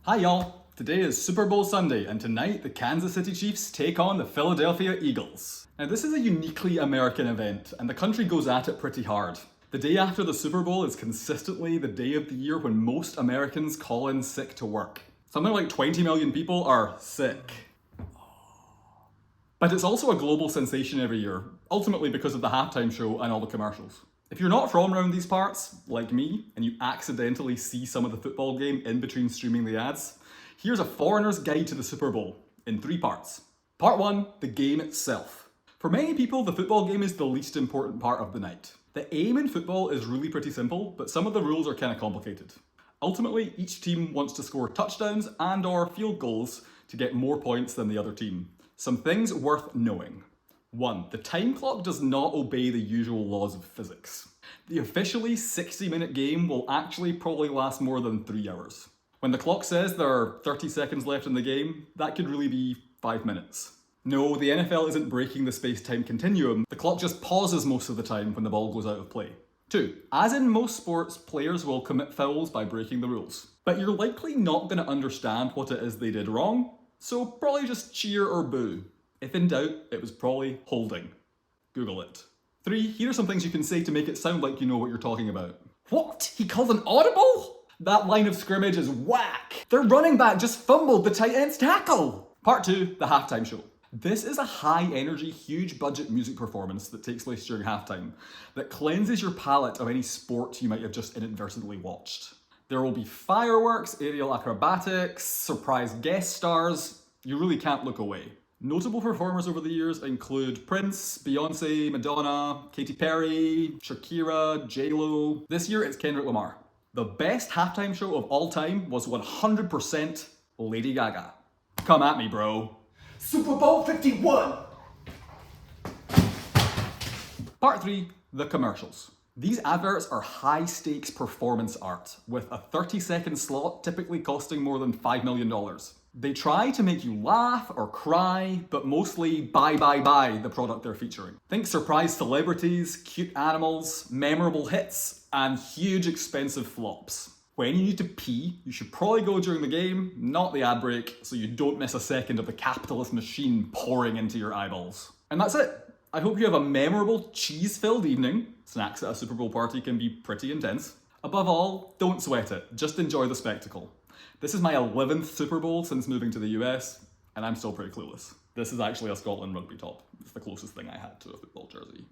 Hi y'all! Today is Super Bowl Sunday, and tonight the Kansas City Chiefs take on the Philadelphia Eagles. Now this is a uniquely American event, and the country goes at it pretty hard. The day after the Super Bowl is consistently the day of the year when most Americans call in sick to work. Something like 20 million people are sick. But it's also a global sensation every year, ultimately because of the halftime show and all the commercials. If you're not from around these parts, like me, and you accidentally see some of the football game in between streaming the ads, here's a foreigner's guide to the Super Bowl in 3 parts. Part 1, the game itself. For many people, the football game is the least important part of the night. The aim in football is really pretty simple, but some of the rules are kind of complicated. Ultimately, each team wants to score touchdowns and or field goals to get more points than the other team. Some things worth knowing. 1. The time clock does not obey the usual laws of physics. The officially 60-minute game will actually probably last more than 3 hours. When the clock says there are 30 seconds left in the game, that could really be 5 minutes. No, the NFL isn't breaking the space-time continuum, the clock just pauses most of the time when the ball goes out of play. 2. As in most sports, players will commit fouls by breaking the rules. But you're likely not going to understand what it is they did wrong, so probably just cheer or boo. If in doubt, it was probably holding. Google it. 3. Here are some things you can say to make it sound like you know what you're talking about. What? He called an audible? That line of scrimmage is whack. Their running back just fumbled the tight end's tackle. Part 2, the halftime show. This is a high-energy, huge-budget music performance that takes place during halftime that cleanses your palate of any sport you might have just inadvertently watched. There will be fireworks, aerial acrobatics, surprise guest stars. You really can't look away. Notable performers over the years include Prince, Beyonce, Madonna, Katy Perry, Shakira, J-Lo. This year it's Kendrick Lamar. The best halftime show of all time was 100% Lady Gaga. Come at me, bro. Super Bowl 51! Part 3, the commercials. These adverts are high-stakes performance art, with a 30-second slot typically costing more than $5 million. They try to make you laugh or cry, but mostly buy the product they're featuring. Think surprise celebrities, cute animals, memorable hits, and huge expensive flops. When you need to pee, you should probably go during the game, not the ad break, so you don't miss a second of the capitalist machine pouring into your eyeballs. And that's it. I hope you have a memorable, cheese-filled evening. Snacks at a Super Bowl party can be pretty intense. Above all, don't sweat it, just enjoy the spectacle. This is my 11th Super Bowl since moving to the US, and I'm still pretty clueless. This is actually a Scotland rugby top. It's the closest thing I had to a football jersey.